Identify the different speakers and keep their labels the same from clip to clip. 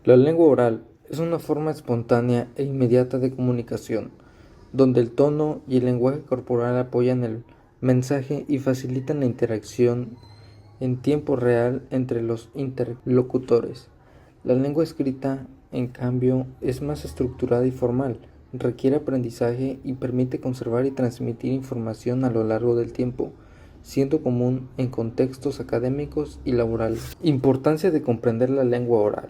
Speaker 1: La lengua oral es una forma espontánea e inmediata de comunicación, donde el tono y el lenguaje corporal apoyan el mensaje y facilitan la interacción en tiempo real entre los interlocutores. La lengua escrita, en cambio, es más estructurada y formal, requiere aprendizaje y permite conservar y transmitir información a lo largo del tiempo, siendo común en contextos académicos y laborales. Importancia de comprender la lengua oral.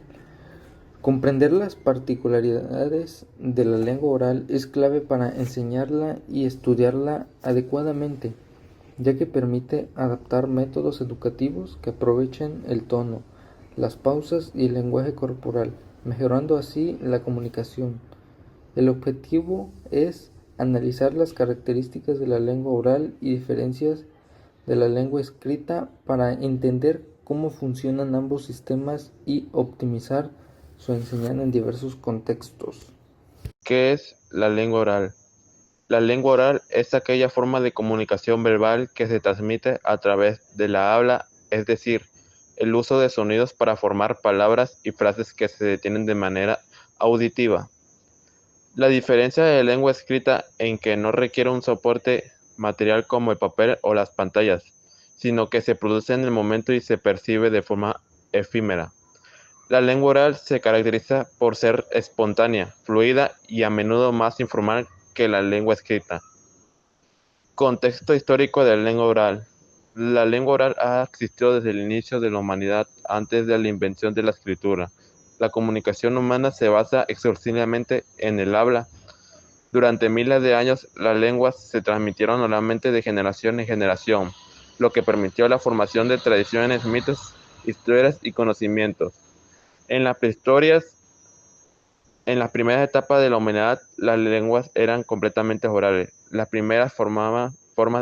Speaker 1: Comprender las particularidades de la lengua oral es clave para enseñarla y estudiarla adecuadamente, ya que permite adaptar métodos educativos que aprovechen el tono, las pausas y el lenguaje corporal, mejorando así la comunicación. El objetivo es analizar las características de la lengua oral y diferencias de la lengua escrita para entender cómo funcionan ambos sistemas y optimizar su enseñanza en diversos contextos.
Speaker 2: ¿Qué es la lengua oral? La lengua oral es aquella forma de comunicación verbal que se transmite a través de la habla, es decir, el uso de sonidos para formar palabras y frases que se detienen de manera auditiva. La diferencia de la lengua escrita en que no requiere un soporte material como el papel o las pantallas, sino que se produce en el momento y se percibe de forma efímera. La lengua oral se caracteriza por ser espontánea, fluida y a menudo más informal que la lengua escrita. Contexto histórico de la lengua oral. La lengua oral ha existido desde el inicio de la humanidad, antes de la invención de la escritura. La comunicación humana se basa exclusivamente en el habla. Durante miles de años, las lenguas se transmitieron oralmente de generación en generación, lo que permitió la formación de tradiciones, mitos, historias y conocimientos. En la prehistoria, en las primeras etapas de la humanidad, las lenguas eran completamente orales. Las primeras formas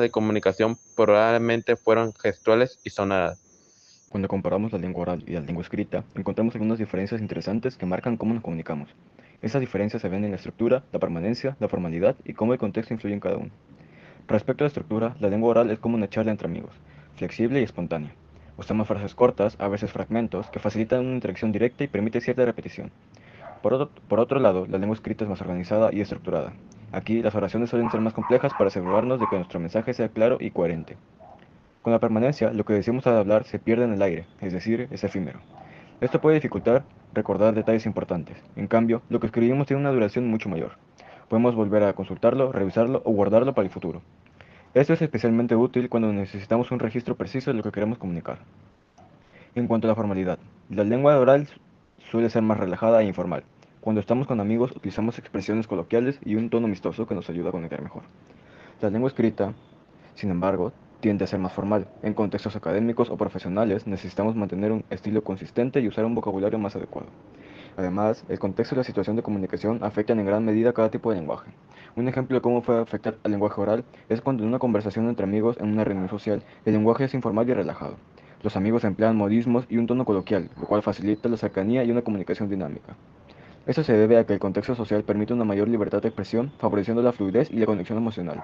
Speaker 2: de comunicación probablemente fueron gestuales y sonoras.
Speaker 3: Cuando comparamos la lengua oral y la lengua escrita, encontramos algunas diferencias interesantes que marcan cómo nos comunicamos. Estas diferencias se ven en la estructura, la permanencia, la formalidad y cómo el contexto influye en cada uno. Respecto a la estructura, la lengua oral es como una charla entre amigos, flexible y espontánea. Usamos frases cortas, a veces fragmentos, que facilitan una interacción directa y permite cierta repetición. Por otro lado, la lengua escrita es más organizada y estructurada. Aquí, las oraciones suelen ser más complejas para asegurarnos de que nuestro mensaje sea claro y coherente. Con la permanencia, lo que decimos al hablar se pierde en el aire, es decir, es efímero. Esto puede dificultar recordar detalles importantes. En cambio, lo que escribimos tiene una duración mucho mayor. Podemos volver a consultarlo, revisarlo o guardarlo para el futuro. Esto es especialmente útil cuando necesitamos un registro preciso de lo que queremos comunicar. En cuanto a la formalidad, la lengua oral suele ser más relajada e informal. Cuando estamos con amigos utilizamos expresiones coloquiales y un tono amistoso que nos ayuda a conectar mejor. La lengua escrita, sin embargo, tiende a ser más formal. En contextos académicos o profesionales necesitamos mantener un estilo consistente y usar un vocabulario más adecuado. Además, el contexto y la situación de comunicación afectan en gran medida cada tipo de lenguaje. Un ejemplo de cómo puede afectar al lenguaje oral es cuando en una conversación entre amigos en una reunión social, el lenguaje es informal y relajado. Los amigos emplean modismos y un tono coloquial, lo cual facilita la cercanía y una comunicación dinámica. Esto se debe a que el contexto social permite una mayor libertad de expresión, favoreciendo la fluidez y la conexión emocional.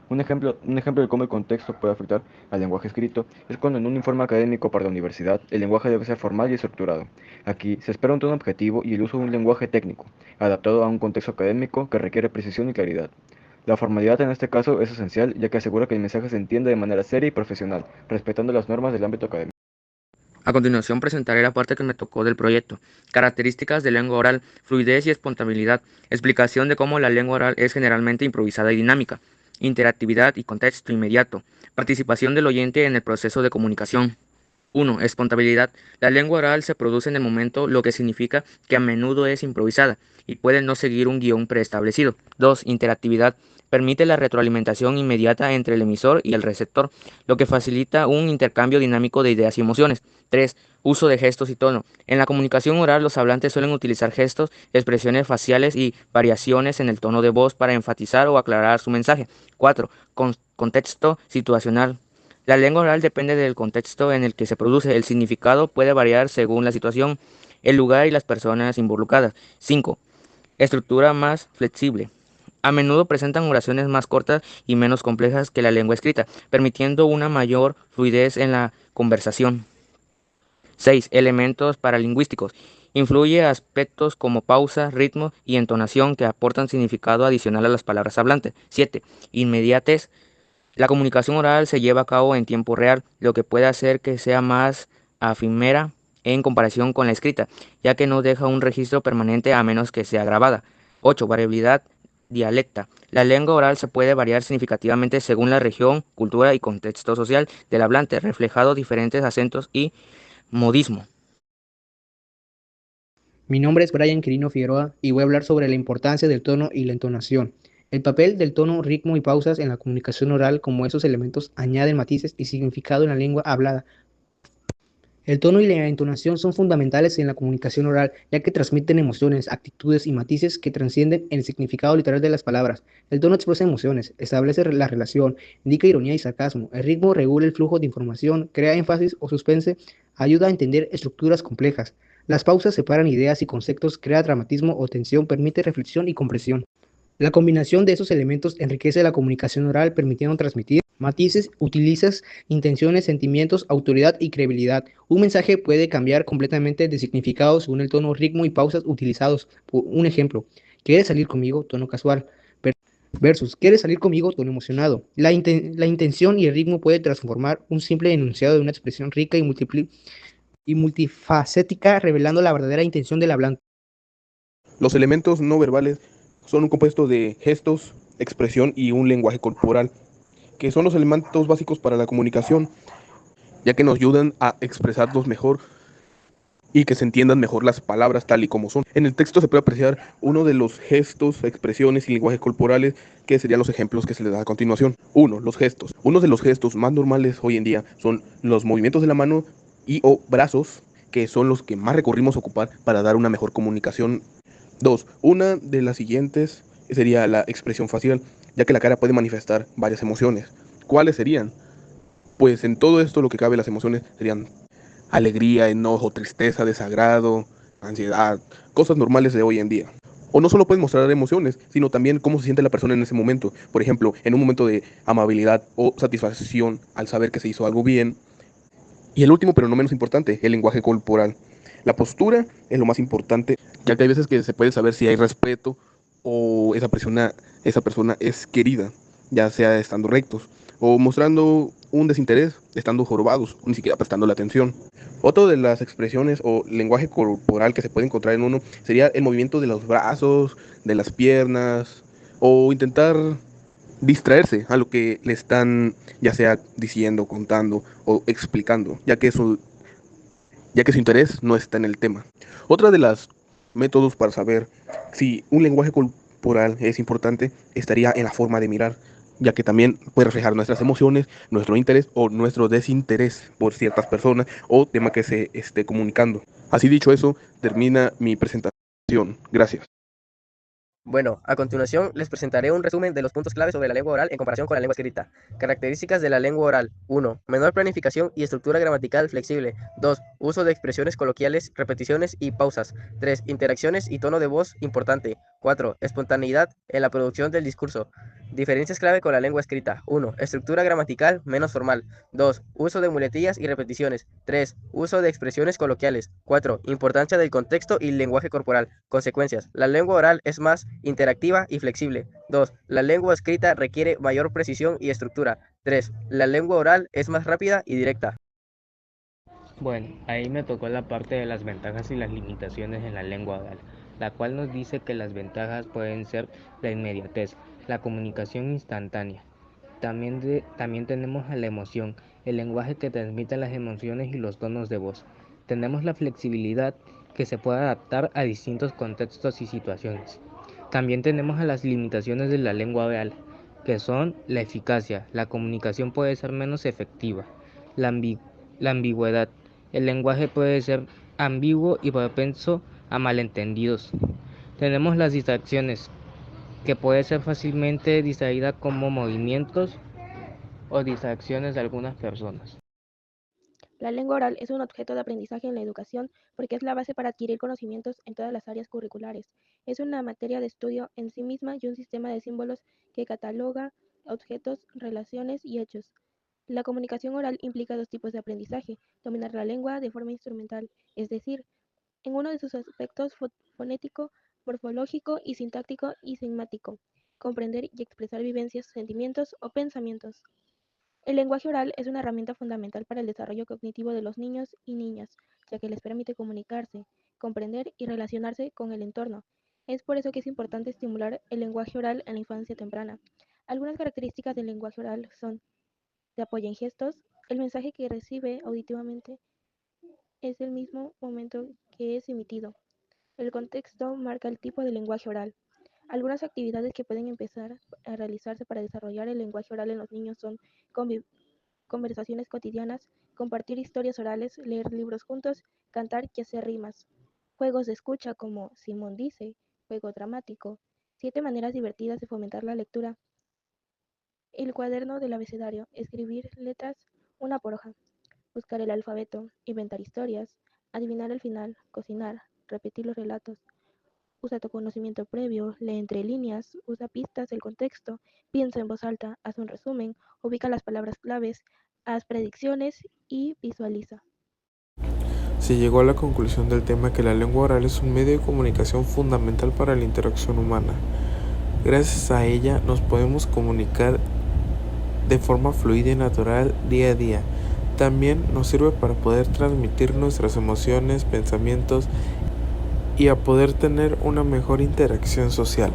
Speaker 3: Un ejemplo de cómo el contexto puede afectar al lenguaje escrito es cuando en un informe académico para la universidad el lenguaje debe ser formal y estructurado. Aquí se espera un tono objetivo y el uso de un lenguaje técnico, adaptado a un contexto académico que requiere precisión y claridad. La formalidad en este caso es esencial ya que asegura que el mensaje se entienda de manera seria y profesional, respetando las normas del ámbito académico.
Speaker 4: A continuación presentaré la parte que me tocó del proyecto. Características de lengua oral, fluidez y espontaneidad. Explicación de cómo la lengua oral es generalmente improvisada y dinámica. Interactividad y contexto inmediato. Participación del oyente en el proceso de comunicación. 1. Espontaneidad. La lengua oral se produce en el momento, lo que significa que a menudo es improvisada y puede no seguir un guión preestablecido. 2. Interactividad. Permite la retroalimentación inmediata entre el emisor y el receptor, lo que facilita un intercambio dinámico de ideas y emociones. 3. Uso de gestos y tono. En la comunicación oral, los hablantes suelen utilizar gestos, expresiones faciales y variaciones en el tono de voz para enfatizar o aclarar su mensaje. 4. Contexto situacional. La lengua oral depende del contexto en el que se produce. El significado puede variar según la situación, el lugar y las personas involucradas. 5. Estructura más flexible. A menudo presentan oraciones más cortas y menos complejas que la lengua escrita, permitiendo una mayor fluidez en la conversación. 6. Elementos paralingüísticos. Influye aspectos como pausa, ritmo y entonación que aportan significado adicional a las palabras hablantes. 7. Inmediatez. La comunicación oral se lleva a cabo en tiempo real, lo que puede hacer que sea más efímera en comparación con la escrita, ya que no deja un registro permanente a menos que sea grabada. 8. Variabilidad dialecta. La lengua oral se puede variar significativamente según la región, cultura y contexto social del hablante, reflejando diferentes acentos y modismo.
Speaker 5: Mi nombre es Brian Quirino Figueroa y voy a hablar sobre la importancia del tono y la entonación. El papel del tono, ritmo y pausas en la comunicación oral, como esos elementos añaden matices y significado en la lengua hablada. El tono y la entonación son fundamentales en la comunicación oral, ya que transmiten emociones, actitudes y matices que trascienden el significado literal de las palabras. El tono expresa emociones, establece la relación, indica ironía y sarcasmo. El ritmo regula el flujo de información, crea énfasis o suspense, ayuda a entender estructuras complejas. Las pausas separan ideas y conceptos, crea dramatismo o tensión, permite reflexión y comprensión. La combinación de esos elementos enriquece la comunicación oral, permitiendo transmitir matices, utilizas intenciones, sentimientos, autoridad y credibilidad. Un mensaje puede cambiar completamente de significado según el tono, ritmo y pausas utilizados. Por un ejemplo, ¿quieres salir conmigo? Tono casual. Versus, ¿quieres salir conmigo? Tono emocionado. La intención y el ritmo puede transformar un simple enunciado de una expresión rica y multifacética, revelando la verdadera intención del hablante.
Speaker 6: Los elementos no verbales son un compuesto de gestos, expresión y un lenguaje corporal, que son los elementos básicos para la comunicación, ya que nos ayudan a expresarnos mejor y que se entiendan mejor las palabras tal y como son. En el texto se puede apreciar uno de los gestos, expresiones y lenguajes corporales, que serían los ejemplos que se les da a continuación. Uno, los gestos. Uno de los gestos más normales hoy en día son los movimientos de la mano y o brazos, que son los que más recurrimos a ocupar para dar una mejor comunicación. Dos, una de las siguientes sería la expresión facial, ya que la cara puede manifestar varias emociones. ¿Cuáles serían? Pues en todo esto lo que cabe las emociones serían alegría, enojo, tristeza, desagrado, ansiedad, cosas normales de hoy en día. O no solo pueden mostrar emociones, sino también cómo se siente la persona en ese momento. Por ejemplo, en un momento de amabilidad o satisfacción al saber que se hizo algo bien. Y el último, pero no menos importante, el lenguaje corporal. La postura es lo más importante, ya que hay veces que se puede saber si hay respeto o esa persona es querida, ya sea estando rectos o mostrando un desinterés, estando jorobados o ni siquiera prestando la atención. Otra de las expresiones o lenguaje corporal que se puede encontrar en uno sería el movimiento de los brazos, de las piernas o intentar distraerse a lo que le están ya sea diciendo, contando o explicando, ya que su interés no está en el tema. Otra de las métodos para saber si un lenguaje corporal es importante estaría en la forma de mirar, ya que también puede reflejar nuestras emociones, nuestro interés o nuestro desinterés por ciertas personas o tema que se esté comunicando. Así dicho eso, termina mi presentación. Gracias.
Speaker 7: Bueno, a continuación les presentaré un resumen de los puntos clave sobre la lengua oral en comparación con la lengua escrita. Características de la lengua oral. 1. Menor planificación y estructura gramatical flexible. 2. Uso de expresiones coloquiales, repeticiones y pausas. 3. Interacciones y tono de voz importante. 4. Espontaneidad en la producción del discurso. Diferencias clave con la lengua escrita. 1. Estructura gramatical menos formal. 2. Uso de muletillas y repeticiones. 3. Uso de expresiones coloquiales. 4. Importancia del contexto y lenguaje corporal. Consecuencias. La lengua oral es más interactiva y flexible. 2. La lengua escrita requiere mayor precisión y estructura. 3. La lengua oral es más rápida y directa.
Speaker 8: Bueno, ahí me tocó la parte de las ventajas y las limitaciones en la lengua oral, la cual nos dice que las ventajas pueden ser la inmediatez, la comunicación instantánea. También tenemos a la emoción, el lenguaje que transmite las emociones y los tonos de voz. Tenemos la flexibilidad que se puede adaptar a distintos contextos y situaciones. También tenemos a las limitaciones de la lengua oral, que son la eficacia, la comunicación puede ser menos efectiva, la, ambi- la ambigüedad, el lenguaje puede ser ambiguo y propenso a malentendidos. Tenemos las distracciones, que puede ser fácilmente distraída como movimientos o distracciones de algunas personas.
Speaker 9: La lengua oral es un objeto de aprendizaje en la educación porque es la base para adquirir conocimientos en todas las áreas curriculares. Es una materia de estudio en sí misma y un sistema de símbolos que cataloga objetos, relaciones y hechos. La comunicación oral implica dos tipos de aprendizaje: dominar la lengua de forma instrumental, es decir, en uno de sus aspectos fonético, morfológico y sintáctico y semántico, comprender y expresar vivencias, sentimientos o pensamientos. El lenguaje oral es una herramienta fundamental para el desarrollo cognitivo de los niños y niñas, ya que les permite comunicarse, comprender y relacionarse con el entorno. Es por eso que es importante estimular el lenguaje oral en la infancia temprana. Algunas características del lenguaje oral son: se apoya en gestos, el mensaje que recibe auditivamente es el mismo momento que es emitido. El contexto marca el tipo de lenguaje oral. Algunas actividades que pueden empezar a realizarse para desarrollar el lenguaje oral en los niños son conversaciones cotidianas, compartir historias orales, leer libros juntos, cantar y hacer rimas. Juegos de escucha como Simón dice, juego dramático. 7 maneras divertidas de fomentar la lectura. El cuaderno del abecedario, escribir letras una por hoja. Buscar el alfabeto, inventar historias, adivinar el final, cocinar, repetir los relatos. Usa tu conocimiento previo, lee entre líneas, usa pistas del contexto, piensa en voz alta, haz un resumen, ubica las palabras claves, haz predicciones y visualiza.
Speaker 10: Se llegó a la conclusión del tema que la lengua oral es un medio de comunicación fundamental para la interacción humana. Gracias a ella nos podemos comunicar de forma fluida y natural día a día. También nos sirve para poder transmitir nuestras emociones, pensamientos y a poder tener una mejor interacción social.